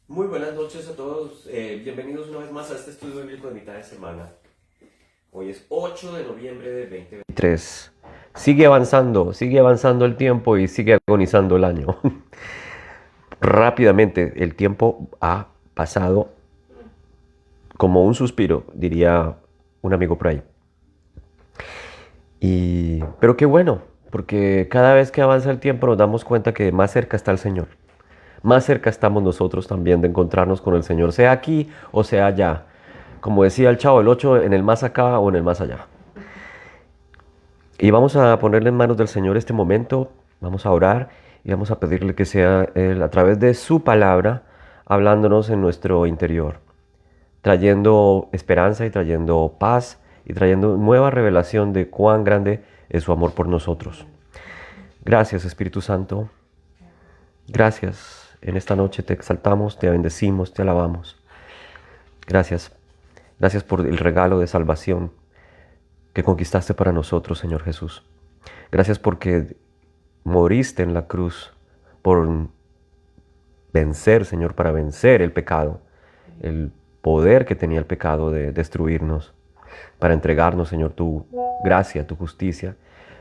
Muy buenas noches a todos, bienvenidos una vez más a este estudio bíblico de mitad de semana. Hoy es 8 de noviembre de 2023. Sigue avanzando el tiempo y sigue agonizando el año. Rápidamente el tiempo ha pasado como un suspiro, diría un amigo por ahí. Pero qué bueno, porque cada vez que avanza el tiempo nos damos cuenta que más cerca está el Señor. Más cerca estamos nosotros también de encontrarnos con el Señor, sea aquí o sea allá. Como decía el Chavo del 8, en el más acá o en el más allá. Y vamos a ponerle en manos del Señor este momento, vamos a orar y vamos a pedirle que sea Él a través de su palabra, hablándonos en nuestro interior, trayendo esperanza y trayendo paz y trayendo nueva revelación de cuán grande es su amor por nosotros. Gracias, Espíritu Santo. Gracias. En esta noche te exaltamos, te bendecimos, te alabamos. Gracias. Gracias por el regalo de salvación que conquistaste para nosotros, Señor Jesús. Gracias porque moriste en la cruz por vencer, Señor, para vencer el pecado, el poder que tenía el pecado de destruirnos, para entregarnos, Señor, tu gracia, tu justicia,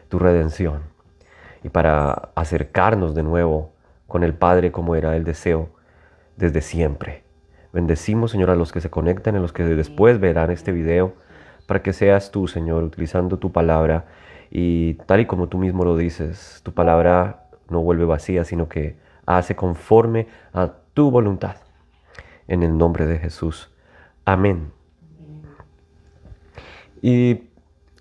tu redención, y para acercarnos de nuevo con el Padre como era el deseo desde siempre. Bendecimos, Señor, a los que se conectan, a los que después verán este video, para que seas tú, Señor, utilizando tu palabra y tal y como tú mismo lo dices, tu palabra no vuelve vacía, sino que hace conforme a tu voluntad. En el nombre de Jesús. Amén. Y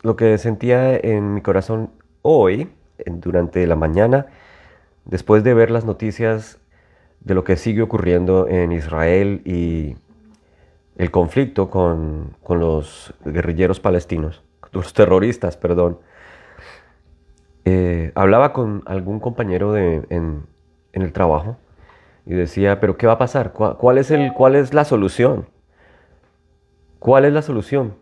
lo que sentía en mi corazón hoy, durante la mañana, después de ver las noticias de lo que sigue ocurriendo en Israel y el conflicto con los guerrilleros palestinos, los terroristas, perdón, hablaba con algún compañero en el trabajo y decía, pero ¿qué va a pasar? ¿Cuál es la solución? ¿Cuál es la solución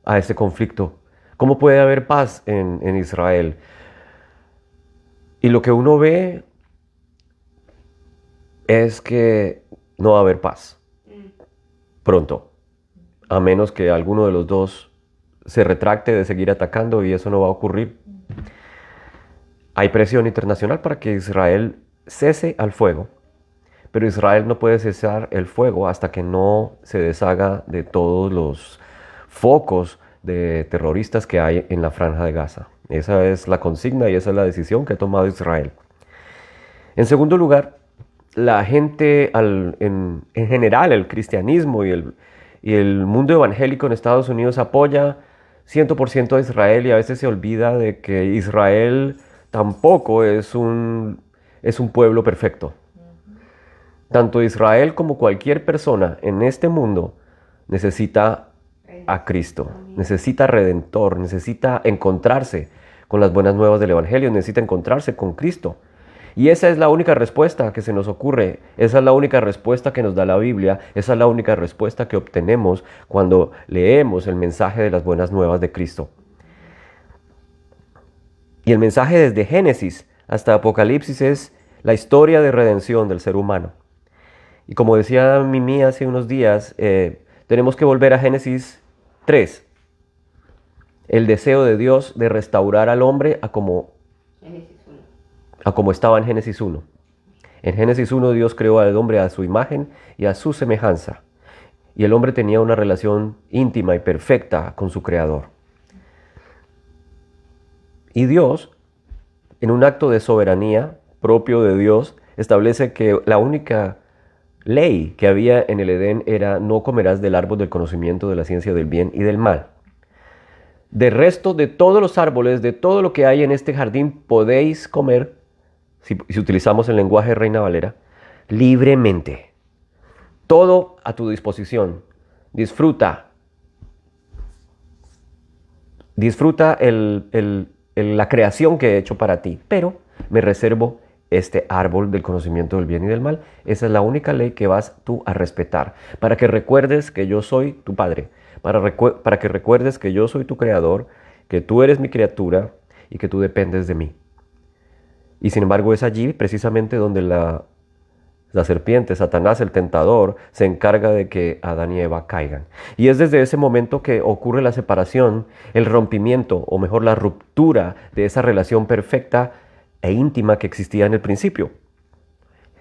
a este conflicto? ¿Cómo puede haber paz en Israel? Y lo que uno ve es que no va a haber paz pronto, a menos que alguno de los dos se retracte de seguir atacando, y eso no va a ocurrir. Hay presión internacional para que Israel cese al fuego, pero Israel no puede cesar el fuego hasta que no se deshaga de todos los focos de terroristas que hay en la Franja de Gaza. Esa es la consigna y esa es la decisión que ha tomado Israel. En segundo lugar, la gente en general, el cristianismo y el mundo evangélico en Estados Unidos apoya 100% a Israel, y a veces se olvida de que Israel tampoco es un pueblo perfecto. Tanto Israel como cualquier persona en este mundo necesita a Cristo, necesita Redentor, necesita encontrarse con las buenas nuevas del Evangelio, necesita encontrarse con Cristo. Y esa es la única respuesta que se nos ocurre, esa es la única respuesta que nos da la Biblia, esa es la única respuesta que obtenemos cuando leemos el mensaje de las buenas nuevas de Cristo. Y el mensaje desde Génesis hasta Apocalipsis es la historia de redención del ser humano. Y como decía Mimi hace unos días, tenemos que volver a Génesis 3. El deseo de Dios de restaurar al hombre a como estaba en Génesis 1. En Génesis 1 Dios creó al hombre a su imagen y a su semejanza. Y el hombre tenía una relación íntima y perfecta con su Creador. Y Dios, en un acto de soberanía propio de Dios, establece que la única ley que había en el Edén era: no comerás del árbol del conocimiento de la ciencia del bien y del mal. De resto de todos los árboles, de todo lo que hay en este jardín, podéis comer, si utilizamos el lenguaje Reina Valera, libremente. Todo a tu disposición. Disfruta la creación que he hecho para ti, pero me reservo este árbol del conocimiento del bien y del mal. Esa es la única ley que vas tú a respetar, para que recuerdes que yo soy tu Padre, para que recuerdes que yo soy tu Creador, que tú eres mi criatura y que tú dependes de mí. Y sin embargo es allí precisamente donde la serpiente, Satanás, el tentador, se encarga de que Adán y Eva caigan. Y es desde ese momento que ocurre la separación, el rompimiento, o mejor la ruptura de esa relación perfecta e íntima que existía en el principio.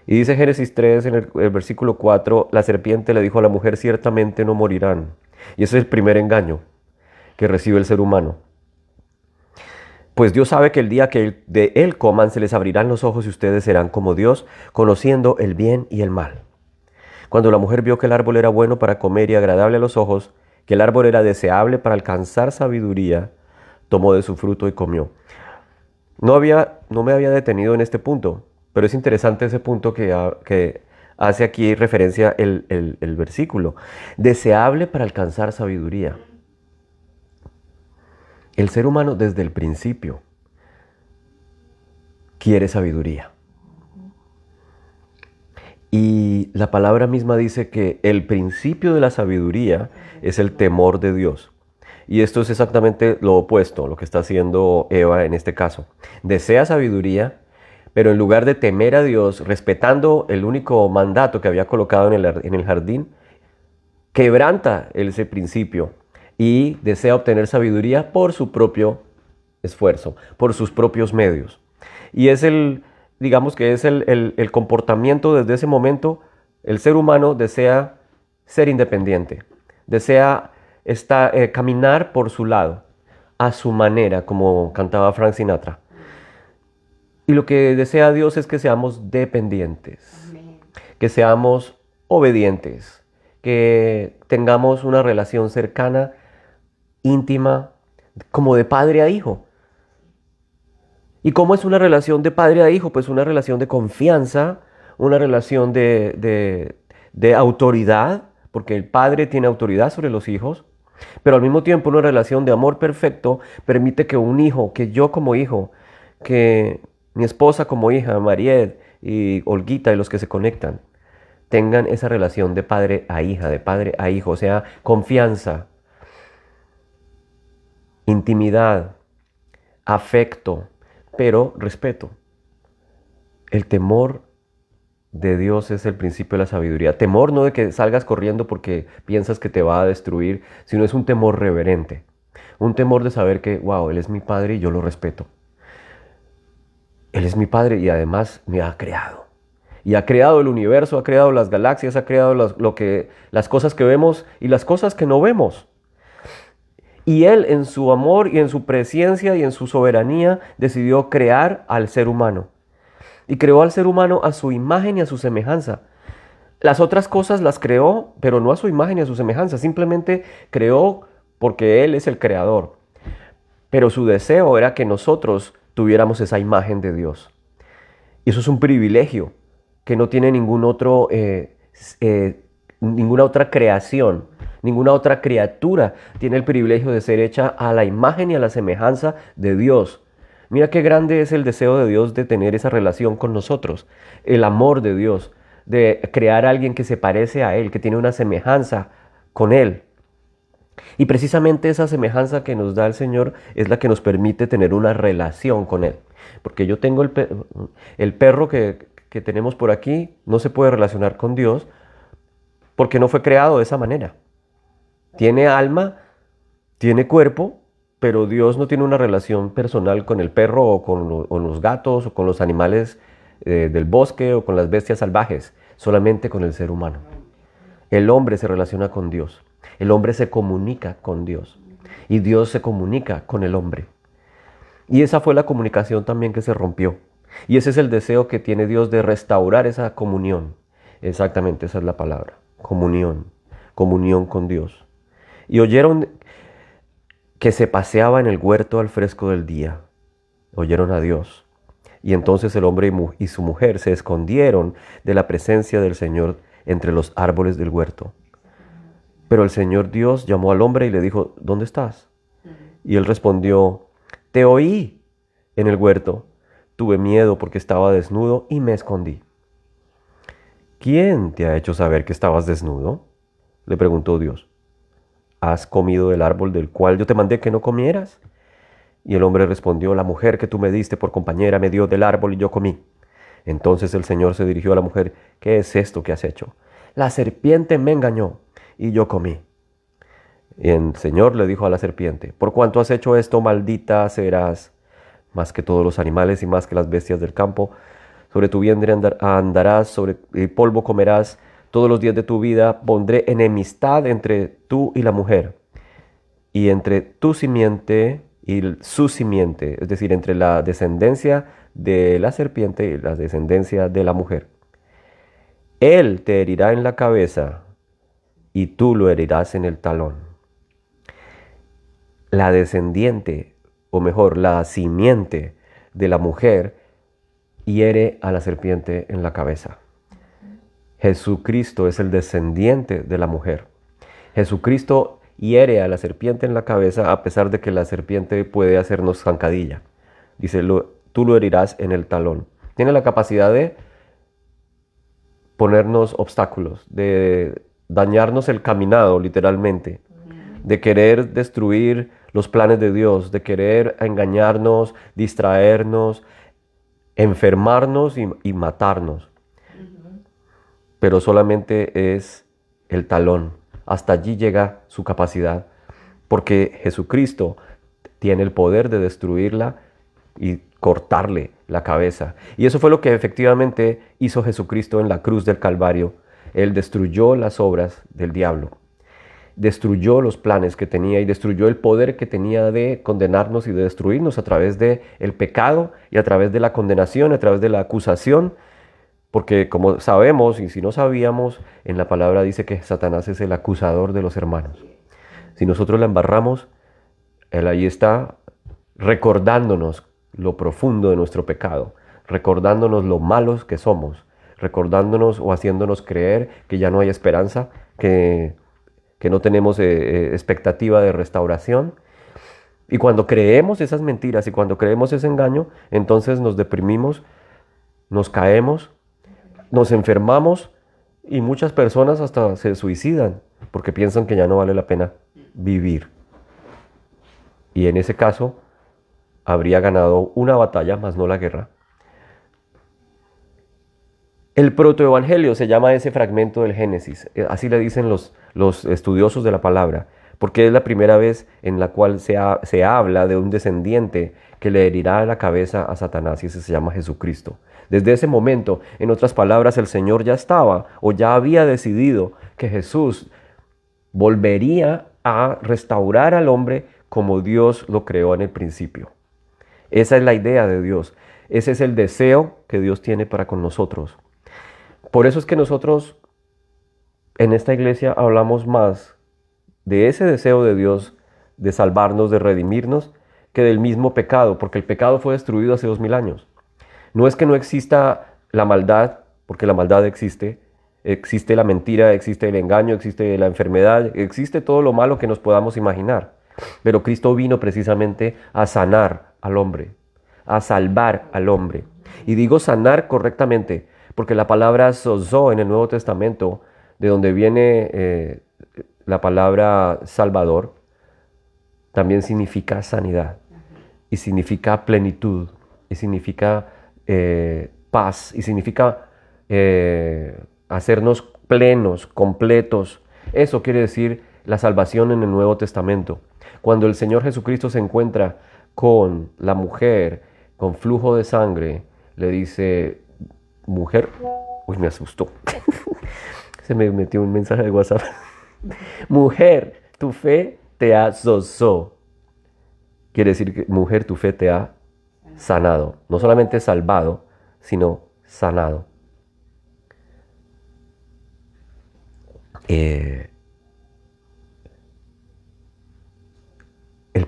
Y dice Génesis 3 en el versículo 4, la serpiente le dijo a la mujer, ciertamente no morirán. Y ese es el primer engaño que recibe el ser humano. Pues Dios sabe que el día que de él coman se les abrirán los ojos y ustedes serán como Dios, conociendo el bien y el mal. Cuando la mujer vio que el árbol era bueno para comer y agradable a los ojos, que el árbol era deseable para alcanzar sabiduría, tomó de su fruto y comió. No me había detenido en este punto, pero es interesante ese punto que hace aquí referencia el versículo. Deseable para alcanzar sabiduría. El ser humano desde el principio quiere sabiduría. Y la palabra misma dice que el principio de la sabiduría es el temor de Dios. Y esto es exactamente lo opuesto, lo que está haciendo Eva en este caso. Desea sabiduría, pero en lugar de temer a Dios, respetando el único mandato que había colocado en el jardín, quebranta ese principio y desea obtener sabiduría por su propio esfuerzo, por sus propios medios. Y es digamos que es el comportamiento desde ese momento. El ser humano desea ser independiente, desea caminar por su lado, a su manera, como cantaba Frank Sinatra. Y lo que desea Dios es que seamos dependientes, amén, que seamos obedientes, que tengamos una relación cercana, íntima, como de padre a hijo. ¿Y cómo es una relación de padre a hijo? Pues una relación de confianza, una relación de autoridad, porque el padre tiene autoridad sobre los hijos, pero al mismo tiempo una relación de amor perfecto permite que un hijo, que yo como hijo, que mi esposa como hija, Mariette y Olguita y los que se conectan, tengan esa relación de padre a hija, de padre a hijo, o sea, confianza, intimidad, afecto, pero respeto. El temor de Dios es el principio de la sabiduría. Temor no de que salgas corriendo porque piensas que te va a destruir, sino es un temor reverente. Un temor de saber que, wow, Él es mi Padre y yo lo respeto. Él es mi Padre y además me ha creado. Y ha creado el universo, ha creado las galaxias, ha creado las cosas que vemos y las cosas que no vemos. Y Él en su amor y en su presencia y en su soberanía decidió crear al ser humano. Y creó al ser humano a su imagen y a su semejanza. Las otras cosas las creó, pero no a su imagen y a su semejanza. Simplemente creó porque Él es el creador. Pero su deseo era que nosotros tuviéramos esa imagen de Dios. Y eso es un privilegio que no tiene ninguna otra creación. Ninguna otra criatura tiene el privilegio de ser hecha a la imagen y a la semejanza de Dios. Mira qué grande es el deseo de Dios de tener esa relación con nosotros. El amor de Dios, de crear a alguien que se parece a Él, que tiene una semejanza con Él. Y precisamente esa semejanza que nos da el Señor es la que nos permite tener una relación con Él. Porque yo tengo el perro que tenemos por aquí, no se puede relacionar con Dios porque no fue creado de esa manera. Tiene alma, tiene cuerpo, pero Dios no tiene una relación personal con el perro o con los gatos o con los animales del bosque o con las bestias salvajes, solamente con el ser humano. El hombre se relaciona con Dios, el hombre se comunica con Dios y Dios se comunica con el hombre. Y esa fue la comunicación también que se rompió. Y ese es el deseo que tiene Dios de restaurar esa comunión. Exactamente, esa es la palabra, comunión con Dios. Y oyeron que se paseaba en el huerto al fresco del día. Oyeron a Dios. Y entonces el hombre y su mujer se escondieron de la presencia del Señor entre los árboles del huerto. Pero el Señor Dios llamó al hombre y le dijo, ¿dónde estás? Y él respondió, te oí en el huerto. Tuve miedo porque estaba desnudo y me escondí. ¿Quién te ha hecho saber que estabas desnudo? Le preguntó Dios. ¿Has comido del árbol del cual yo te mandé que no comieras? Y el hombre respondió: la mujer que tú me diste por compañera me dio del árbol y yo comí. Entonces el Señor se dirigió a la mujer: ¿qué es esto que has hecho? La serpiente me engañó y yo comí. Y el Señor le dijo a la serpiente: por cuanto has hecho esto, maldita serás más que todos los animales y más que las bestias del campo. Sobre tu vientre andarás, sobre el polvo comerás todos los días de tu vida. Pondré enemistad entre tú y la mujer, y entre tu simiente y su simiente, es decir, entre la descendencia de la serpiente y la descendencia de la mujer. Él te herirá en la cabeza y tú lo herirás en el talón. La descendiente, o mejor, la simiente de la mujer hiere a la serpiente en la cabeza. Jesucristo es el descendiente de la mujer. Jesucristo hiere a la serpiente en la cabeza, a pesar de que la serpiente puede hacernos zancadilla. Dice: tú lo herirás en el talón. Tiene la capacidad de ponernos obstáculos, de dañarnos el caminado, literalmente, de querer destruir los planes de Dios, de querer engañarnos, distraernos, enfermarnos y matarnos. Pero solamente es el talón. Hasta allí llega su capacidad, porque Jesucristo tiene el poder de destruirla y cortarle la cabeza. Y eso fue lo que efectivamente hizo Jesucristo en la cruz del Calvario. Él destruyó las obras del diablo, destruyó los planes que tenía y destruyó el poder que tenía de condenarnos y de destruirnos a través del pecado y a través de la condenación, a través de la acusación. Porque como sabemos, y si no sabíamos, en la palabra dice que Satanás es el acusador de los hermanos. Si nosotros la embarramos, él ahí está recordándonos lo profundo de nuestro pecado, recordándonos lo malos que somos, recordándonos o haciéndonos creer que ya no hay esperanza, que no tenemos expectativa de restauración. Y cuando creemos esas mentiras y cuando creemos ese engaño, entonces nos deprimimos, nos caemos, nos enfermamos y muchas personas hasta se suicidan porque piensan que ya no vale la pena vivir. Y en ese caso habría ganado una batalla, más no la guerra. El protoevangelio se llama ese fragmento del Génesis, así le dicen los estudiosos de la palabra, porque es la primera vez en la cual se habla de un descendiente que le herirá la cabeza a Satanás, y ese se llama Jesucristo. Desde ese momento, en otras palabras, el Señor ya estaba o ya había decidido que Jesús volvería a restaurar al hombre como Dios lo creó en el principio. Esa es la idea de Dios. Ese es el deseo que Dios tiene para con nosotros. Por eso es que nosotros en esta iglesia hablamos más de ese deseo de Dios de salvarnos, de redimirnos, que del mismo pecado, porque el pecado fue destruido hace 2000 años. No es que no exista la maldad, porque la maldad existe. Existe la mentira, existe el engaño, existe la enfermedad, existe todo lo malo que nos podamos imaginar. Pero Cristo vino precisamente a sanar al hombre, a salvar al hombre. Y digo sanar correctamente, porque la palabra sozo en el Nuevo Testamento, de donde viene la palabra Salvador, también significa sanidad, y significa plenitud, y significa paz, y significa hacernos plenos, completos. Eso quiere decir la salvación en el Nuevo Testamento. Cuando el Señor Jesucristo se encuentra con la mujer con flujo de sangre, le dice: mujer, uy, me asustó. Se me metió un mensaje de WhatsApp. Mujer, tu fe te ha sozó. Quiere decir que, mujer, tu fe te ha sanado. No solamente salvado, sino sanado. El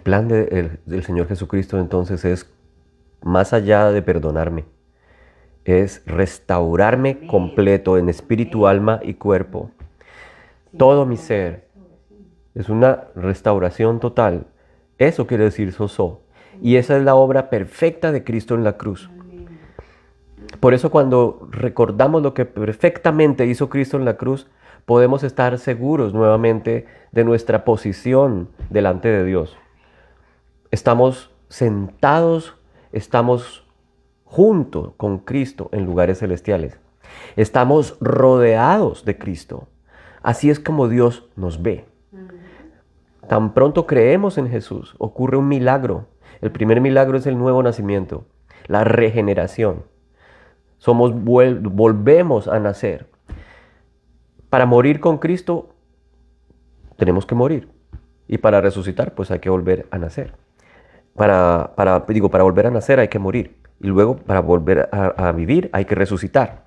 plan del Señor Jesucristo entonces es, más allá de perdonarme, es restaurarme completo en espíritu, alma y cuerpo. Todo mi ser es una restauración total. Eso quiere decir sozo. Y esa es la obra perfecta de Cristo en la cruz. Por eso cuando recordamos lo que perfectamente hizo Cristo en la cruz, podemos estar seguros nuevamente de nuestra posición delante de Dios. Estamos sentados, estamos junto con Cristo en lugares celestiales. Estamos rodeados de Cristo. Así es como Dios nos ve. Tan pronto creemos en Jesús, ocurre un milagro. El primer milagro es el nuevo nacimiento, la regeneración. Volvemos a nacer. Para morir con Cristo, tenemos que morir. Y para resucitar, pues hay que volver a nacer. Para volver a nacer hay que morir. Y luego, para volver a vivir, hay que resucitar.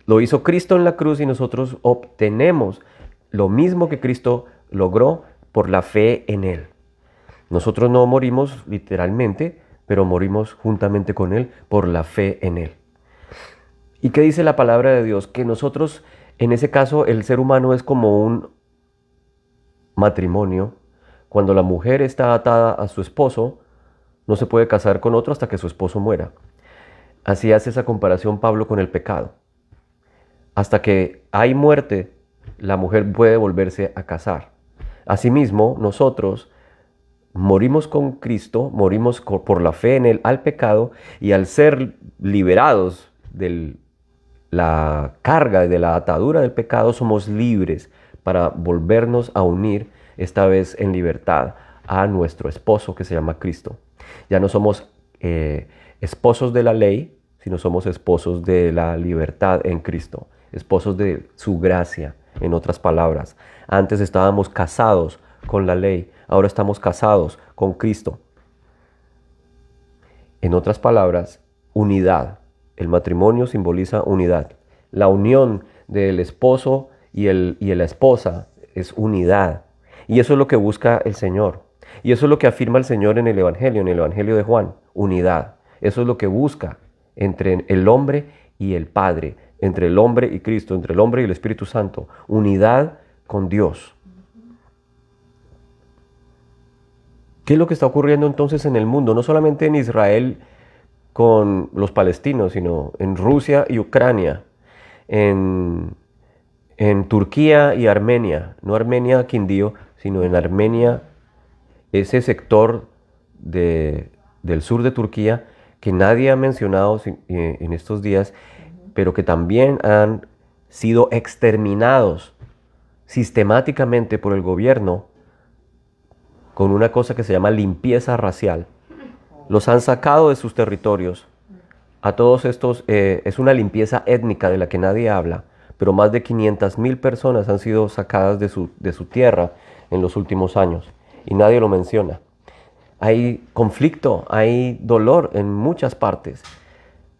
Lo hizo Cristo en la cruz y nosotros obtenemos lo mismo que Cristo logró por la fe en Él. Nosotros no morimos literalmente, pero morimos juntamente con Él por la fe en Él. ¿Y qué dice la palabra de Dios? Que nosotros, en ese caso, el ser humano es como un matrimonio. Cuando la mujer está atada a su esposo, no se puede casar con otro hasta que su esposo muera. Así hace esa comparación Pablo con el pecado. Hasta que hay muerte, la mujer puede volverse a casar. Asimismo, nosotros morimos con Cristo, morimos por la fe en Él al pecado, y al ser liberados de la carga y de la atadura del pecado, somos libres para volvernos a unir, esta vez en libertad, a nuestro esposo que se llama Cristo. Ya no somos esposos de la ley, sino somos esposos de la libertad en Cristo, esposos de su gracia, en otras palabras. Antes estábamos casados con la ley, ahora estamos casados con Cristo. En otras palabras, unidad. El matrimonio simboliza unidad. La unión del esposo y la esposa es unidad. Y eso es lo que busca el Señor. Y eso es lo que afirma el Señor en el Evangelio de Juan, unidad. Eso es lo que busca entre el hombre y el Padre, entre el hombre y Cristo, entre el hombre y el Espíritu Santo, unidad con Dios. ¿Qué es lo que está ocurriendo entonces en el mundo? No solamente en Israel con los palestinos, sino en Rusia y Ucrania, en Turquía y Armenia, no Armenia Quindío, sino en Armenia, ese sector del sur de Turquía que nadie ha mencionado en estos días, pero que también han sido exterminados sistemáticamente por el gobierno con una cosa que se llama limpieza racial. Los han sacado de sus territorios. A todos estos es una limpieza étnica de la que nadie habla, pero más de 500,000 personas han sido sacadas de su tierra en los últimos años y nadie lo menciona. Hay conflicto, hay dolor en muchas partes.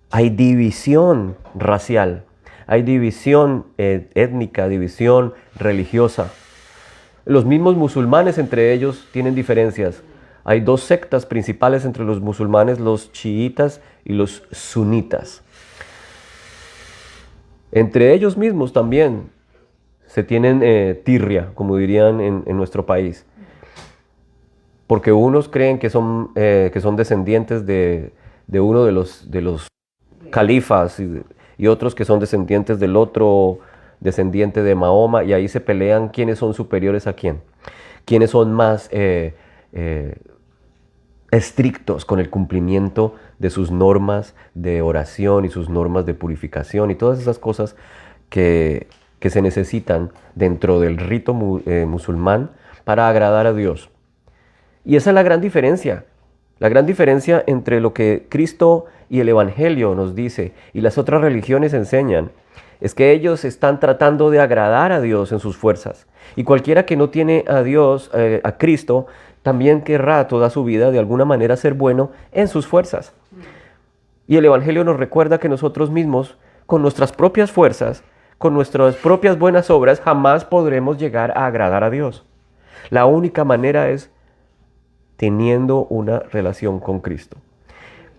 Hay división racial, hay división étnica, división religiosa. Los mismos musulmanes entre ellos tienen diferencias. Hay dos sectas principales entre los musulmanes, los chiitas y los sunitas. Entre ellos mismos también se tienen tirria, como dirían en nuestro país. Porque unos creen que son descendientes de uno de los califas y otros que son descendientes del otro descendiente de Mahoma, y ahí se pelean quiénes son superiores a quién, quiénes son más estrictos con el cumplimiento de sus normas de oración y sus normas de purificación y todas esas cosas que se necesitan dentro del rito musulmán para agradar a Dios. Y esa es la gran diferencia entre lo que Cristo y el Evangelio nos dice y las otras religiones enseñan, es que ellos están tratando de agradar a Dios en sus fuerzas. Y cualquiera que no tiene a Dios, a Cristo, también querrá toda su vida de alguna manera ser bueno en sus fuerzas. Y el Evangelio nos recuerda que nosotros mismos, con nuestras propias fuerzas, con nuestras propias buenas obras, jamás podremos llegar a agradar a Dios. La única manera es teniendo una relación con Cristo.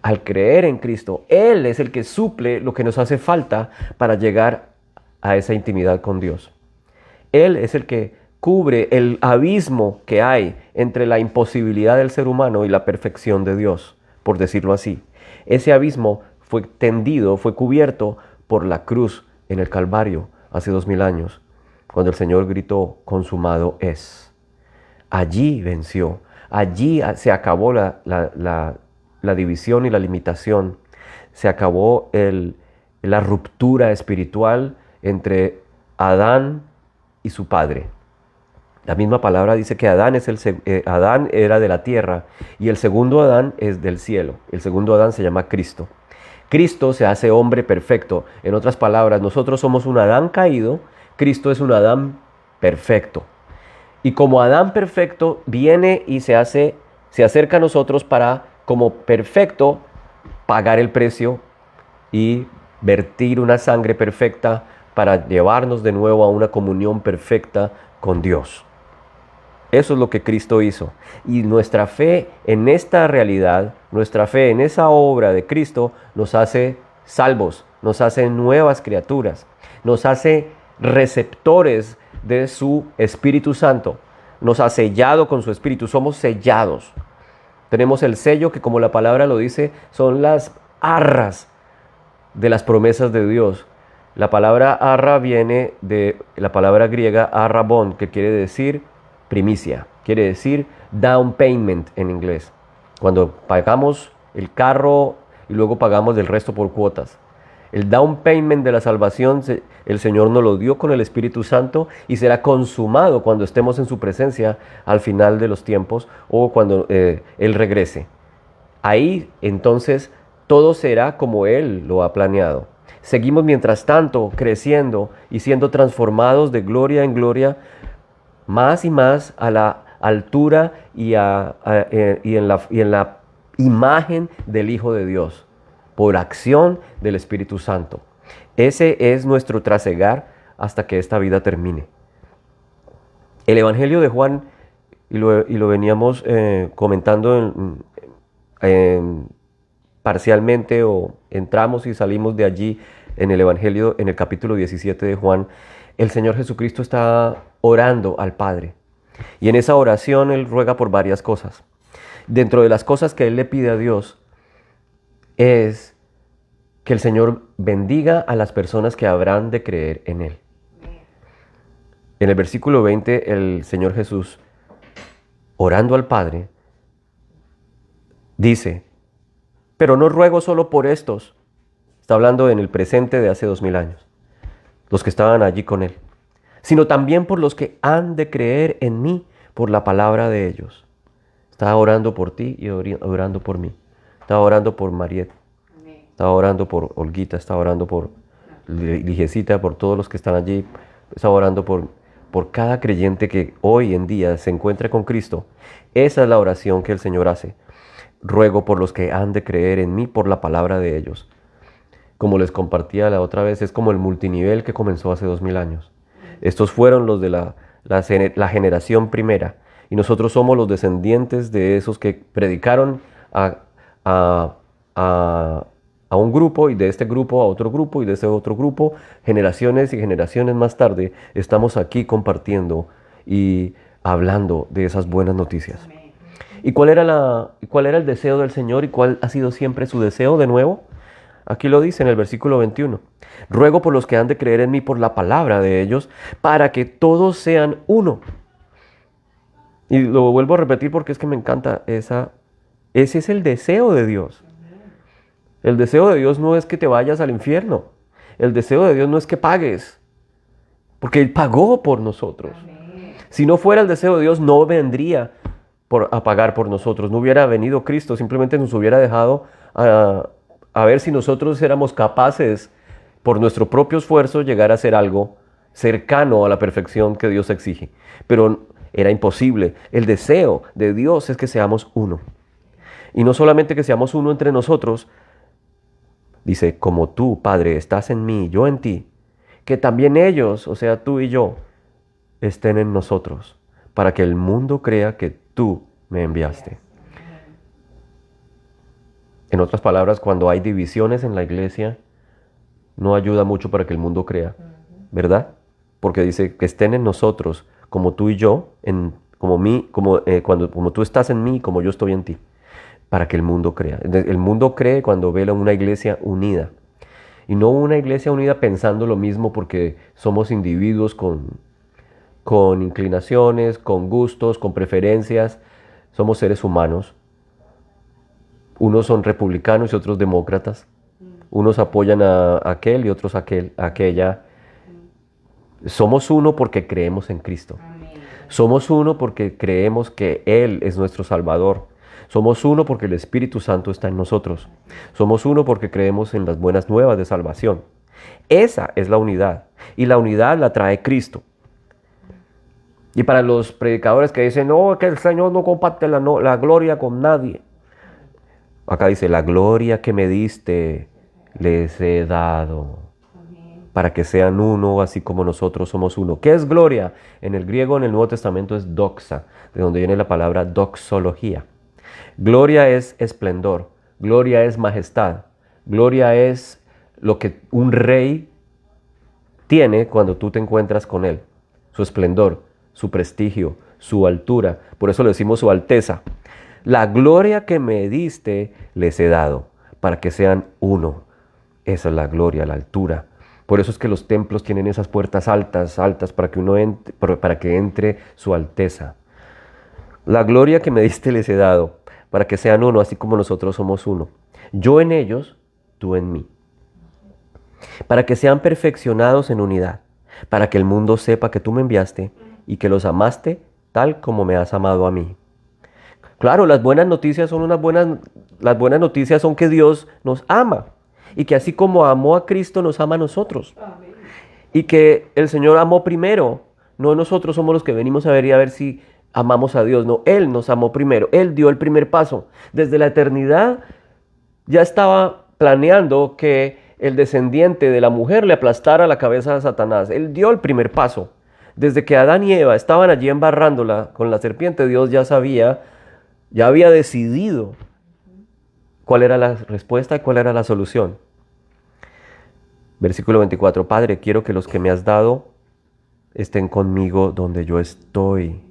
Al creer en Cristo, Él es el que suple lo que nos hace falta para llegar a esa intimidad con Dios. Él es el que cubre el abismo que hay entre la imposibilidad del ser humano y la perfección de Dios, por decirlo así. Ese abismo fue tendido, fue cubierto por la cruz en el Calvario hace 2000 años, cuando el Señor gritó, consumado es. Allí venció. Allí se acabó la la división y la limitación. Se acabó la ruptura espiritual entre Adán y su padre. La misma palabra dice que Adán era de la tierra y el segundo Adán es del cielo. El segundo Adán se llama Cristo. Cristo se hace hombre perfecto. En otras palabras, nosotros somos un Adán caído, Cristo es un Adán perfecto. Y como Adán perfecto viene y se acerca a nosotros para, como perfecto, pagar el precio y vertir una sangre perfecta para llevarnos de nuevo a una comunión perfecta con Dios. Eso es lo que Cristo hizo. Y nuestra fe en esta realidad, nuestra fe en esa obra de Cristo nos hace salvos, nos hace nuevas criaturas, nos hace receptores de su Espíritu Santo. Nos ha sellado con su Espíritu, somos sellados. Tenemos el sello que, como la palabra lo dice, son las arras de las promesas de Dios. La palabra arra viene de la palabra griega arrabón, que quiere decir primicia, quiere decir down payment en inglés. Cuando pagamos el carro y luego pagamos el resto por cuotas. El down payment de la salvación, el Señor nos lo dio con el Espíritu Santo y será consumado cuando estemos en su presencia al final de los tiempos o cuando Él regrese. Ahí entonces todo será como Él lo ha planeado. Seguimos mientras tanto creciendo y siendo transformados de gloria en gloria, más y más a la altura y en la imagen del Hijo de Dios, por acción del Espíritu Santo. Ese es nuestro trasegar hasta que esta vida termine. El Evangelio de Juan, y lo veníamos comentando parcialmente, o entramos y salimos de allí en el Evangelio, en el capítulo 17 de Juan. El Señor Jesucristo está orando al Padre. Y en esa oración Él ruega por varias cosas. Dentro de las cosas que Él le pide a Dios es que el Señor bendiga a las personas que habrán de creer en Él. En el versículo 20, el Señor Jesús, orando al Padre, dice: pero no ruego solo por estos. Está hablando en el presente de hace 2000 años. Los que estaban allí con Él. Sino también por los que han de creer en mí por la palabra de ellos. Estaba orando por ti y orando por mí. Estaba orando por Mariet. Estaba orando por Olguita. Estaba orando por Ligecita, por todos los que están allí. Estaba orando por cada creyente que hoy en día se encuentra con Cristo. Esa es la oración que el Señor hace. Ruego por los que han de creer en mí por la palabra de ellos. Como les compartía la otra vez, es como el multinivel que comenzó hace 2000 años. Estos fueron los de la generación primera. Y nosotros somos los descendientes de esos que predicaron a un grupo, y de este grupo a otro grupo, y de ese otro grupo, generaciones y generaciones más tarde, estamos aquí compartiendo y hablando de esas buenas noticias. ¿Y cuál era el deseo del Señor y cuál ha sido siempre su deseo de nuevo? Aquí lo dice en el versículo 21. Ruego por los que han de creer en mí por la palabra de ellos, para que todos sean uno. Y lo vuelvo a repetir porque es que me encanta ese es el deseo de Dios. El deseo de Dios no es que te vayas al infierno. El deseo de Dios no es que pagues, porque Él pagó por nosotros. Si no fuera el deseo de Dios, no vendría a pagar por nosotros. No hubiera venido Cristo, simplemente nos hubiera dejado a ver si nosotros éramos capaces, por nuestro propio esfuerzo, llegar a hacer algo cercano a la perfección que Dios exige. Pero era imposible. El deseo de Dios es que seamos uno. Y no solamente que seamos uno entre nosotros, dice: como tú, Padre, estás en mí, yo en ti, que también ellos, o sea, tú y yo, estén en nosotros, para que el mundo crea que tú me enviaste. En otras palabras, cuando hay divisiones en la iglesia, no ayuda mucho para que el mundo crea, ¿verdad? Porque dice que estén en nosotros, como tú y yo, como tú estás en mí, como yo estoy en ti, para que el mundo crea. El mundo cree cuando ve una iglesia unida, y no una iglesia unida pensando lo mismo, porque somos individuos con inclinaciones, con gustos, con preferencias. Somos seres humanos Unos son republicanos y otros demócratas. Unos apoyan a aquel y otros a aquella. Somos uno porque creemos en Cristo. Somos uno porque creemos que Él es nuestro Salvador. Somos uno porque el Espíritu Santo está en nosotros. Somos uno porque creemos en las buenas nuevas de salvación. Esa es la unidad. Y la unidad la trae Cristo. Y para los predicadores que dicen, no, que el Señor no comparte la gloria con nadie. Acá dice, la gloria que me diste les he dado. Para que sean uno, así como nosotros somos uno. ¿Qué es gloria? En el griego, en el Nuevo Testamento, es doxa, de donde viene la palabra doxología. Gloria es esplendor, gloria es majestad, gloria es lo que un rey tiene cuando tú te encuentras con él. Su esplendor, su prestigio, su altura. Por eso le decimos su alteza. La gloria que me diste les he dado, para que sean uno. Esa es la gloria, la altura. Por eso es que los templos tienen esas puertas altas, altas, para que uno entre, para que entre su alteza. La gloria que me diste les he dado, para que sean uno, así como nosotros somos uno. Yo en ellos, tú en mí. Para que sean perfeccionados en unidad, para que el mundo sepa que tú me enviaste y que los amaste tal como me has amado a mí. Claro, las buenas noticias son que Dios nos ama y que así como amó a Cristo nos ama a nosotros. Y que el Señor amó primero, no nosotros somos los que venimos a ver si amamos a Dios, no, Él nos amó primero, Él dio el primer paso. Desde la eternidad ya estaba planeando que el descendiente de la mujer le aplastara la cabeza a Satanás. Él dio el primer paso. Desde que Adán y Eva estaban allí embarrándola con la serpiente, Dios ya sabía, ya había decidido cuál era la respuesta y cuál era la solución. Versículo 24, Padre, quiero que los que me has dado estén conmigo donde yo estoy.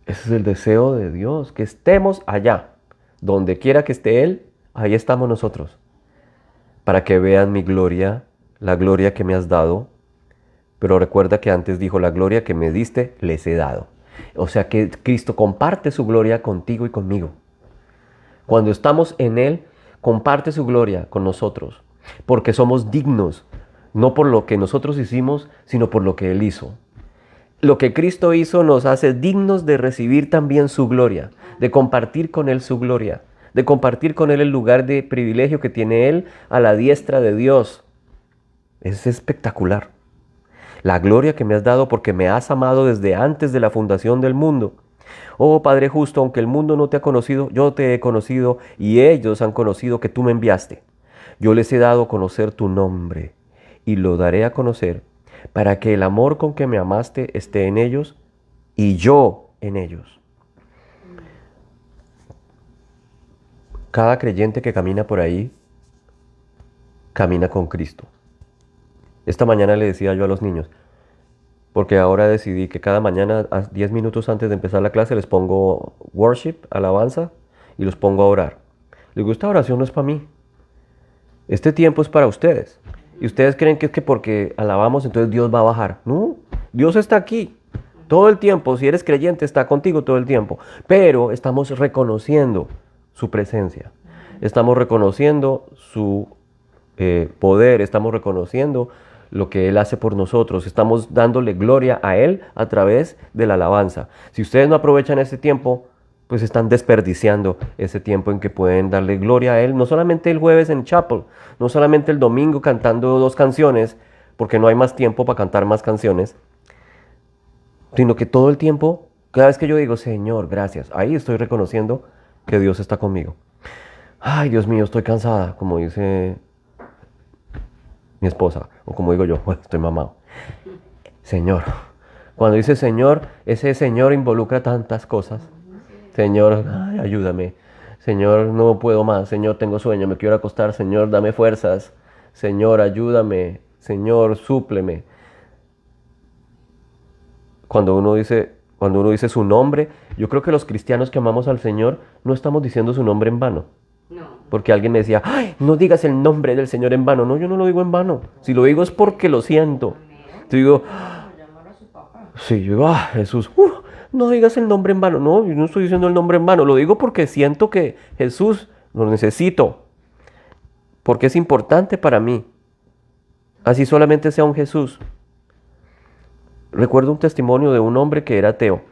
Ese es el deseo de Dios, que estemos allá. Donde quiera que esté Él, ahí estamos nosotros. Para que vean mi gloria, la gloria que me has dado. Pero recuerda que antes dijo, la gloria que me diste, les he dado. O sea que Cristo comparte su gloria contigo y conmigo. Cuando estamos en Él, comparte su gloria con nosotros. Porque somos dignos, no por lo que nosotros hicimos, sino por lo que Él hizo. Lo que Cristo hizo nos hace dignos de recibir también su gloria, de compartir con Él su gloria, de compartir con Él el lugar de privilegio que tiene Él a la diestra de Dios. Es espectacular. La gloria que me has dado porque me has amado desde antes de la fundación del mundo. Oh Padre justo, aunque el mundo no te ha conocido, yo te he conocido y ellos han conocido que tú me enviaste. Yo les he dado a conocer tu nombre y lo daré a conocer para que el amor con que me amaste esté en ellos y yo en ellos. Cada creyente que camina por ahí, camina con Cristo. Esta mañana le decía yo a los niños, porque ahora decidí que cada mañana, 10 minutos antes de empezar la clase, les pongo worship, alabanza, y los pongo a orar. Les digo, esta oración no es para mí. Este tiempo es para ustedes. Y ustedes creen que es que porque alabamos, entonces Dios va a bajar. No, Dios está aquí todo el tiempo. Si eres creyente, está contigo todo el tiempo. Pero estamos reconociendo su presencia. Estamos reconociendo su poder. Estamos reconociendo lo que Él hace por nosotros. Estamos dándole gloria a Él a través de la alabanza. Si ustedes no aprovechan ese tiempo, pues están desperdiciando ese tiempo en que pueden darle gloria a Él. No solamente el jueves en Chapel, no solamente el domingo cantando 2 canciones, porque no hay más tiempo para cantar más canciones, sino que todo el tiempo, cada vez que yo digo, Señor, gracias, ahí estoy reconociendo que Dios está conmigo. Ay, Dios mío, estoy cansada, como dice mi esposa, o como digo yo, bueno, estoy mamado. Señor, cuando dice Señor, ese Señor involucra tantas cosas. Señor, ay, ayúdame. Señor, no puedo más. Señor, tengo sueño, me quiero acostar. Señor, dame fuerzas. Señor, ayúdame. Señor, súpleme. Cuando uno dice su nombre, yo creo que los cristianos que amamos al Señor no estamos diciendo su nombre en vano. No. Porque alguien me decía, ay, no digas el nombre del Señor en vano. No, yo no lo digo en vano. Si lo digo es porque lo siento. Yo digo, sí, yo digo, Jesús, no digas el nombre en vano. No, yo no estoy diciendo el nombre en vano. Lo digo porque siento que Jesús lo necesito, porque es importante para mí. Así solamente sea un Jesús. Recuerdo un testimonio de un hombre que era ateo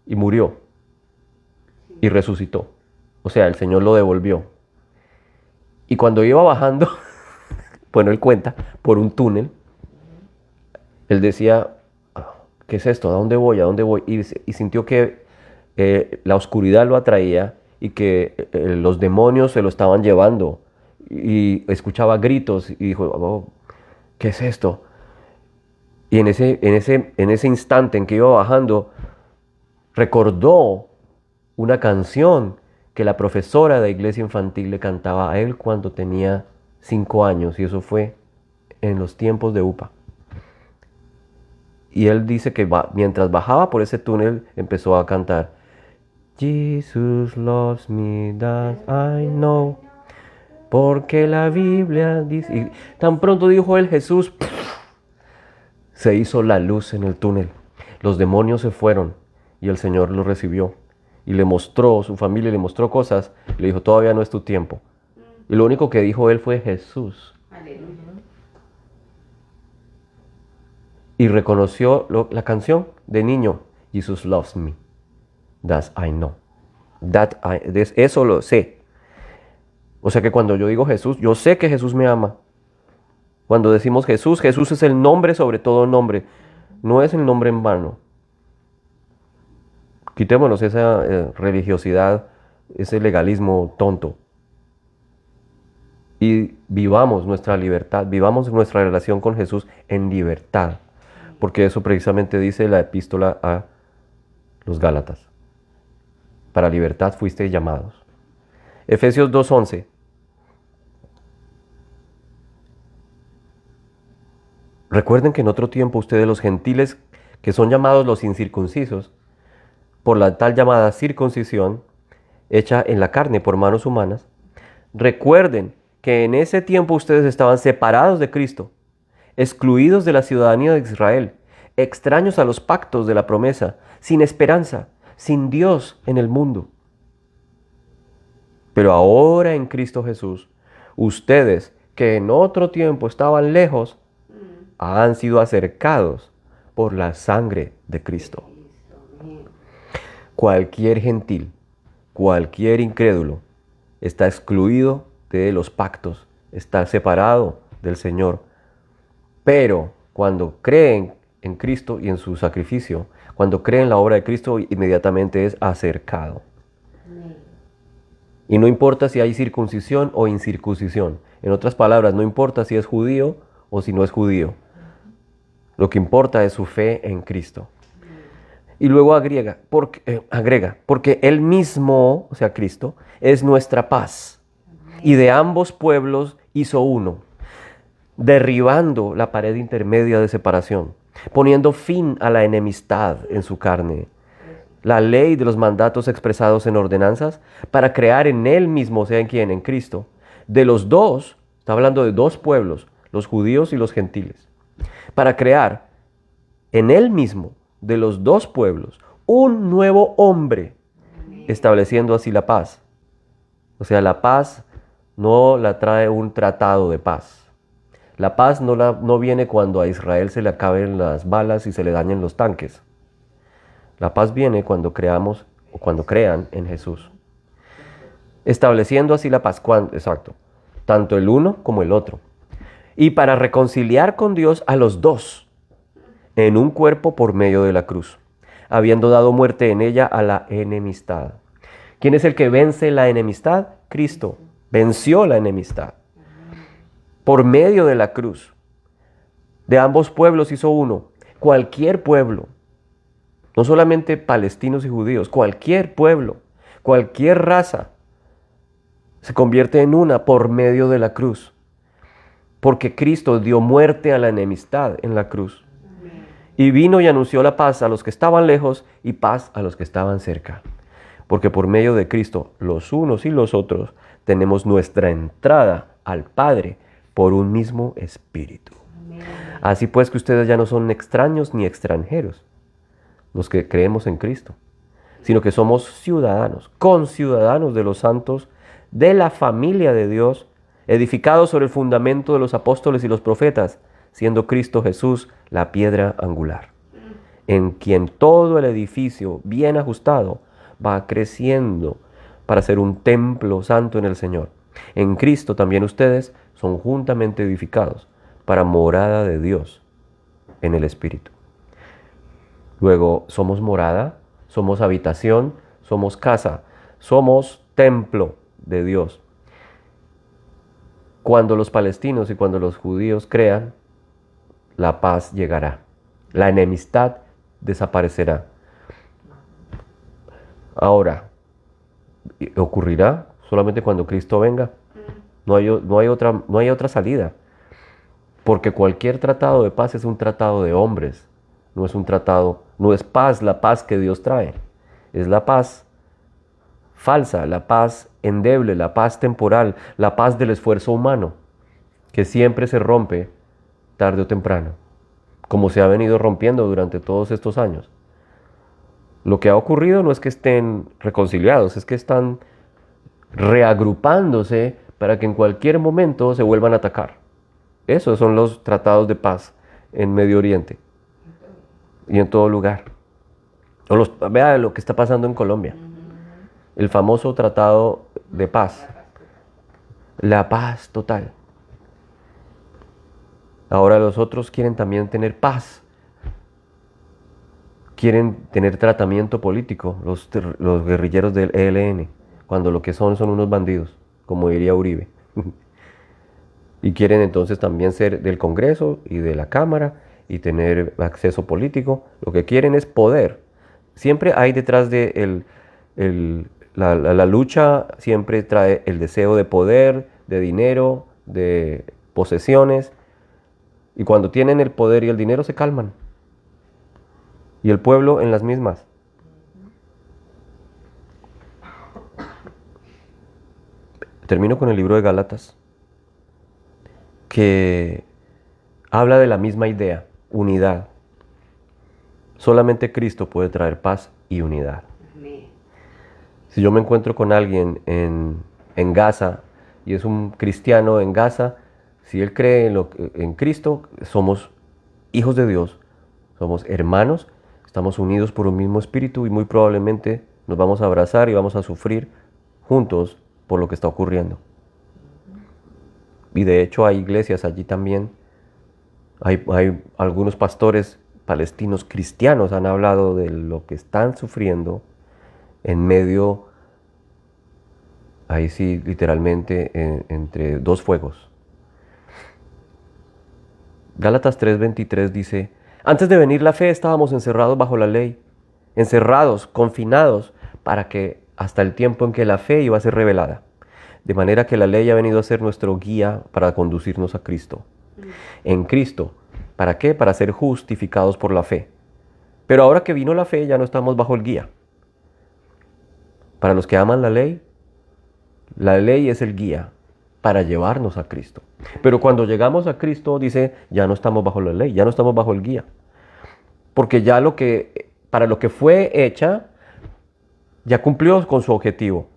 y murió y resucitó. O sea, el Señor lo devolvió. Y cuando iba bajando, bueno, él cuenta, por un túnel, él decía, ¿qué es esto? ¿A dónde voy? ¿A dónde voy? Y sintió que la oscuridad lo atraía y que los demonios se lo estaban llevando. Y escuchaba gritos y dijo, oh, ¿qué es esto? Y en ese instante en que iba bajando, recordó una canción que la profesora de iglesia infantil le cantaba a él cuando tenía 5 años, y eso fue en los tiempos de UPA. Y él dice que mientras bajaba por ese túnel empezó a cantar Jesus loves me, that I know, porque la Biblia dice... Y tan pronto dijo él Jesús, se hizo la luz en el túnel. Los demonios se fueron y el Señor lo recibió. Y le mostró, su familia le mostró cosas. Le dijo, todavía no es tu tiempo. Y lo único que dijo él fue Jesús. Aleluya. Y reconoció la canción de niño. Jesus loves me. That I know. Eso lo sé. O sea que cuando yo digo Jesús, yo sé que Jesús me ama. Cuando decimos Jesús, Jesús es el nombre sobre todo nombre. No es el nombre en vano. Quitémonos esa religiosidad, ese legalismo tonto. Y vivamos nuestra libertad, vivamos nuestra relación con Jesús en libertad. Porque eso precisamente dice la epístola a los Gálatas. Para libertad fuisteis llamados. Efesios 2:11. Recuerden que en otro tiempo ustedes los gentiles, que son llamados los incircuncisos, por la tal llamada circuncisión, hecha en la carne por manos humanas, recuerden que en ese tiempo ustedes estaban separados de Cristo, excluidos de la ciudadanía de Israel, extraños a los pactos de la promesa, sin esperanza, sin Dios en el mundo. Pero ahora en Cristo Jesús, ustedes que en otro tiempo estaban lejos, han sido acercados por la sangre de Cristo. Cualquier gentil, cualquier incrédulo está excluido de los pactos, está separado del Señor. Pero cuando creen en Cristo y en su sacrificio, cuando creen en la obra de Cristo, inmediatamente es acercado. Y no importa si hay circuncisión o incircuncisión. En otras palabras, no importa si es judío o si no es judío. Lo que importa es su fe en Cristo. Y luego agrega, porque Él mismo, o sea, Cristo, es nuestra paz. Y de ambos pueblos hizo uno, derribando la pared intermedia de separación, poniendo fin a la enemistad en su carne, la ley de los mandatos expresados en ordenanzas, para crear en Él mismo, o sea, ¿en quién? En Cristo, de los dos, está hablando de dos pueblos, los judíos y los gentiles, para crear en Él mismo, de los dos pueblos, un nuevo hombre, estableciendo así la paz. O sea, la paz no la trae un tratado de paz. La paz no viene cuando a Israel se le acaben las balas y se le dañen los tanques. La paz viene cuando creamos o cuando crean en Jesús. Estableciendo así la paz, exacto, tanto el uno como el otro. Y para reconciliar con Dios a los dos, en un cuerpo por medio de la cruz, habiendo dado muerte en ella a la enemistad. ¿Quién es el que vence la enemistad? Cristo. Venció la enemistad. Por medio de la cruz. De ambos pueblos hizo uno. Cualquier pueblo. No solamente palestinos y judíos. Cualquier pueblo. Cualquier raza. Se convierte en una por medio de la cruz. Porque Cristo dio muerte a la enemistad en la cruz. Y vino y anunció la paz a los que estaban lejos y paz a los que estaban cerca. Porque por medio de Cristo, los unos y los otros, tenemos nuestra entrada al Padre por un mismo Espíritu. Amén. Así pues que ustedes ya no son extraños ni extranjeros, los que creemos en Cristo, sino que somos ciudadanos, conciudadanos de los santos de la familia de Dios, edificados sobre el fundamento de los apóstoles y los profetas, siendo Cristo Jesús la piedra angular, en quien todo el edificio bien ajustado va creciendo para ser un templo santo en el Señor. En Cristo también ustedes son juntamente edificados para morada de Dios en el Espíritu. Luego, somos morada, somos habitación, somos casa, somos templo de Dios. Cuando los palestinos y cuando los judíos crean, la paz llegará. La enemistad desaparecerá. Ahora, ocurrirá solamente cuando Cristo venga. No hay otra salida. Porque cualquier tratado de paz es un tratado de hombres. No es paz, la paz que Dios trae. Es la paz falsa, la paz endeble, la paz temporal, la paz del esfuerzo humano, que siempre se rompe tarde o temprano, como se ha venido rompiendo durante todos estos años. Lo que ha ocurrido no es que estén reconciliados, es que están reagrupándose para que en cualquier momento se vuelvan a atacar. Esos son los tratados de paz en Medio Oriente y en todo lugar. Vea lo que está pasando en Colombia. El famoso tratado de paz. La paz total. Ahora los otros quieren también tener paz. Quieren tener tratamiento político, los guerrilleros del ELN, cuando lo que son unos bandidos, como diría Uribe. Y quieren entonces también ser del Congreso y de la Cámara y tener acceso político. Lo que quieren es poder. Siempre hay detrás de la lucha, siempre trae el deseo de poder, de dinero, de posesiones. Y cuando tienen el poder y el dinero se calman. Y el pueblo en las mismas. Termino con el libro de Gálatas, que habla de la misma idea, unidad. Solamente Cristo puede traer paz y unidad. Si yo me encuentro con alguien en Gaza y es un cristiano en Gaza, si él cree en Cristo, somos hijos de Dios, somos hermanos, estamos unidos por un mismo espíritu y muy probablemente nos vamos a abrazar y vamos a sufrir juntos por lo que está ocurriendo. Y de hecho hay iglesias allí también, hay algunos pastores palestinos cristianos han hablado de lo que están sufriendo en medio, ahí sí, literalmente, entre dos fuegos. Gálatas 3:23 dice: antes de venir la fe estábamos encerrados bajo la ley, encerrados, confinados, para que hasta el tiempo en que la fe iba a ser revelada. De manera que la ley ha venido a ser nuestro guía para conducirnos a Cristo. En Cristo, ¿para qué? Para ser justificados por la fe. Pero ahora que vino la fe ya no estamos bajo el guía. Para los que aman la ley es el guía para llevarnos a Cristo. Pero cuando llegamos a Cristo, dice, ya no estamos bajo la ley, ya no estamos bajo el guía. Porque ya para lo que fue hecha, ya cumplió con su objetivo.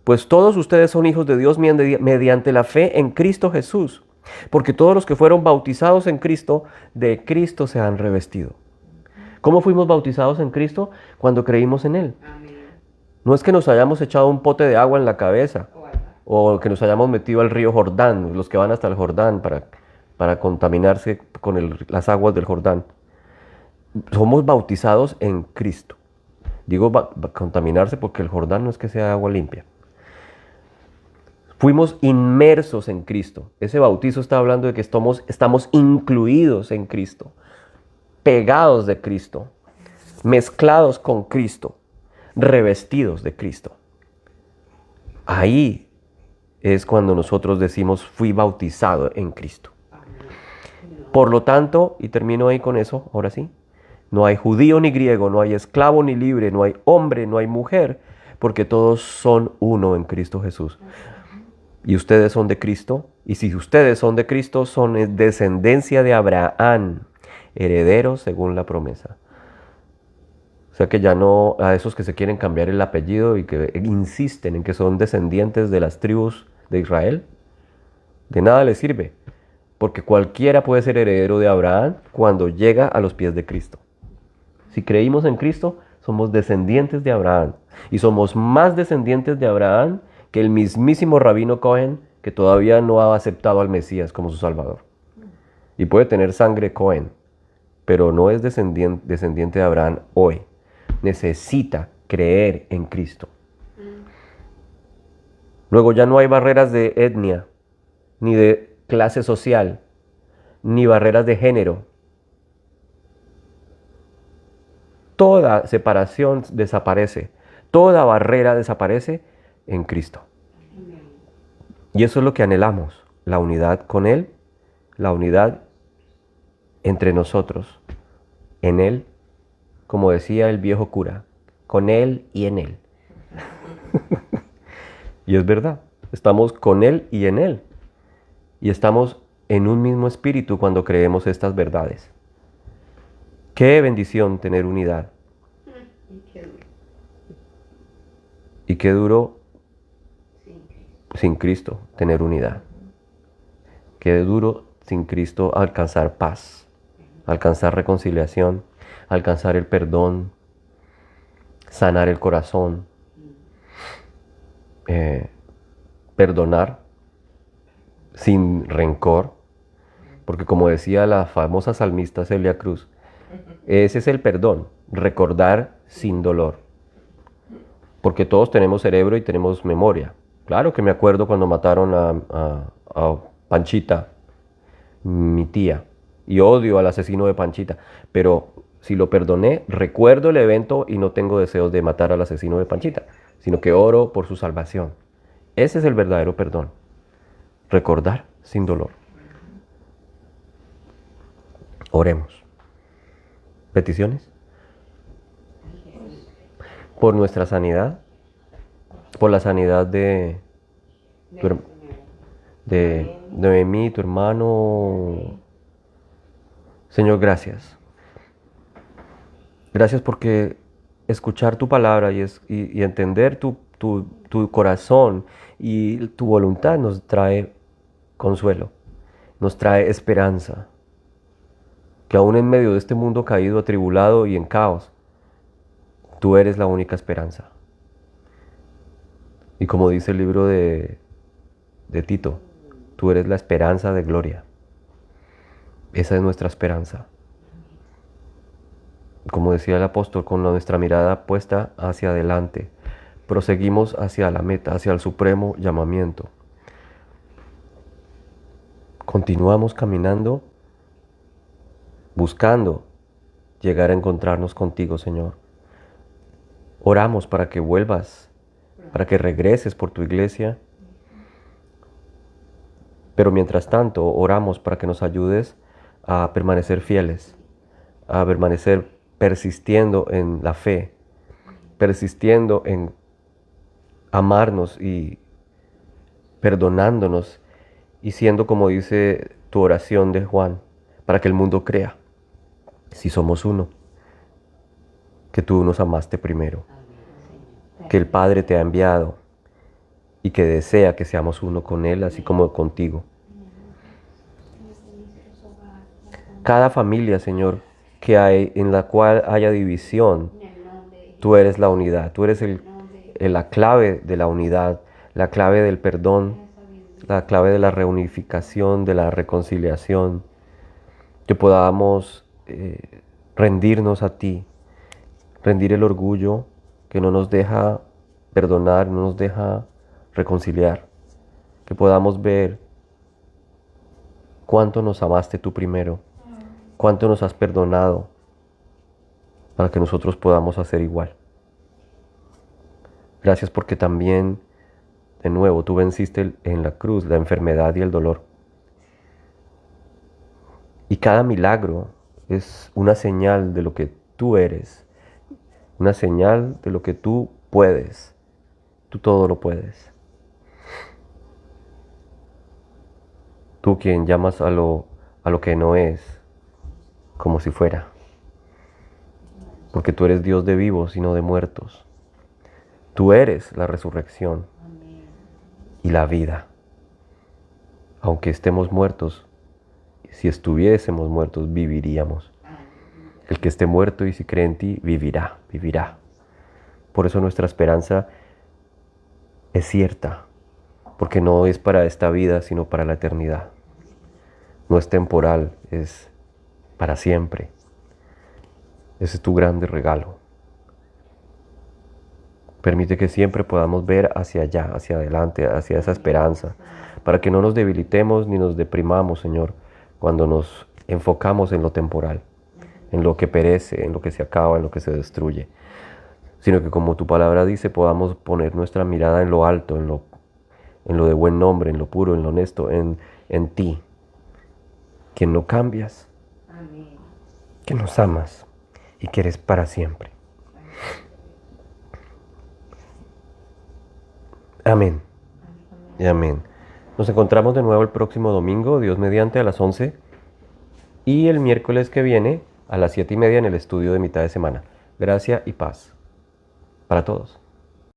Pues todos ustedes son hijos de Dios mediante la fe en Cristo Jesús. Porque todos los que fueron bautizados en Cristo, de Cristo se han revestido. ¿Cómo fuimos bautizados en Cristo? Cuando creímos en Él. No es que nos hayamos echado un pote de agua en la cabeza o que nos hayamos metido al río Jordán, los que van hasta el Jordán para contaminarse con las aguas del Jordán. Somos bautizados en Cristo. Digo contaminarse porque el Jordán no es que sea agua limpia. Fuimos inmersos en Cristo. Ese bautizo está hablando de que estamos incluidos en Cristo, pegados de Cristo, mezclados con Cristo, revestidos de Cristo. Ahí es cuando nosotros decimos, fui bautizado en Cristo. Por lo tanto, y termino ahí con eso, ahora sí, no hay judío ni griego, no hay esclavo ni libre, no hay hombre, no hay mujer, porque todos son uno en Cristo Jesús. Y ustedes son de Cristo, y si ustedes son de Cristo, son descendencia de Abraham, herederos según la promesa. sea que ya no a esos que se quieren cambiar el apellido y que insisten en que son descendientes de las tribus de Israel, de nada les sirve, porque cualquiera puede ser heredero de Abraham cuando llega a los pies de Cristo. Si creímos en Cristo, somos descendientes de Abraham y somos más descendientes de Abraham que el mismísimo Rabino Cohen, que todavía no ha aceptado al Mesías como su Salvador. Y puede tener sangre Cohen, pero no es descendiente de Abraham hoy. Necesita creer en Cristo. Luego ya no hay barreras de etnia, ni de clase social, ni barreras de género. Toda separación desaparece, toda barrera desaparece en Cristo. Y eso es lo que anhelamos, la unidad con Él, la unidad entre nosotros, en Él, como decía el viejo cura, con Él y en Él. Y es verdad, estamos con Él y en Él. Y estamos en un mismo espíritu cuando creemos estas verdades. Qué bendición tener unidad. Y qué duro sin Cristo tener unidad. Qué duro sin Cristo alcanzar paz, alcanzar reconciliación, alcanzar el perdón, sanar el corazón, perdonar sin rencor, porque como decía la famosa salmista Celia Cruz, ese es el perdón, recordar sin dolor, porque todos tenemos cerebro y tenemos memoria. Claro que me acuerdo cuando mataron a Panchita, mi tía, y odio al asesino de Panchita, pero si lo perdoné, recuerdo el evento y no tengo deseos de matar al asesino de Panchita, sino que oro por su salvación. Ese es el verdadero perdón. Recordar sin dolor. Oremos. ¿Peticiones? Por nuestra sanidad, por la sanidad de Noemí, tu hermano. Señor, gracias. Gracias porque escuchar tu palabra y entender tu corazón y tu voluntad nos trae consuelo, nos trae esperanza. Que aún en medio de este mundo caído, atribulado y en caos, tú eres la única esperanza. Y como dice el libro de Tito, tú eres la esperanza de gloria. Esa es nuestra esperanza. Como decía el apóstol, con nuestra mirada puesta hacia adelante, proseguimos hacia la meta, hacia el supremo llamamiento. Continuamos caminando, buscando llegar a encontrarnos contigo, Señor. Oramos para que vuelvas, para que regreses por tu iglesia. Pero mientras tanto, oramos para que nos ayudes a permanecer fieles, a permanecer persistiendo en la fe, persistiendo en amarnos y perdonándonos y siendo, como dice tu oración de Juan, para que el mundo crea, si somos uno, que tú nos amaste primero, que el Padre te ha enviado y que desea que seamos uno con Él, así como contigo. Cada familia, Señor, que hay, en la cual haya división, tú eres la unidad, tú eres la clave de la unidad, la clave del perdón, la clave de la reunificación, de la reconciliación, que podamos rendirnos a ti, rendir el orgullo que no nos deja perdonar, no nos deja reconciliar, que podamos ver cuánto nos amaste tú primero, cuánto nos has perdonado, para que nosotros podamos hacer igual. Gracias porque también, de nuevo, tú venciste en la cruz la enfermedad y el dolor. Y cada milagro es una señal de lo que tú eres, una señal de lo que tú puedes. Tú todo lo puedes. Tú quien llamas a lo que no es, como si fuera. porque tú eres Dios de vivos y no de muertos. Tú eres la resurrección y la vida. Aunque estemos muertos, si estuviésemos muertos, viviríamos. El que esté muerto y si cree en ti, vivirá, vivirá. Por eso nuestra esperanza es cierta, porque no es para esta vida, sino para la eternidad. No es temporal, es para siempre. Ese es tu grande regalo. Permite que siempre podamos ver hacia allá, hacia adelante, hacia esa esperanza, para que no nos debilitemos ni nos deprimamos, Señor, cuando nos enfocamos en lo temporal, en lo que perece, en lo que se acaba, en lo que se destruye, sino que como tu palabra dice, podamos poner nuestra mirada en lo alto, en lo de buen nombre, en lo puro, en lo honesto, en ti, que no cambias, que nos amas y que eres para siempre. Amén. Y amén. Nos encontramos de nuevo el próximo domingo, Dios mediante, a las 11. Y el miércoles que viene, a las 7:30 en el estudio de mitad de semana. Gracia y paz para todos.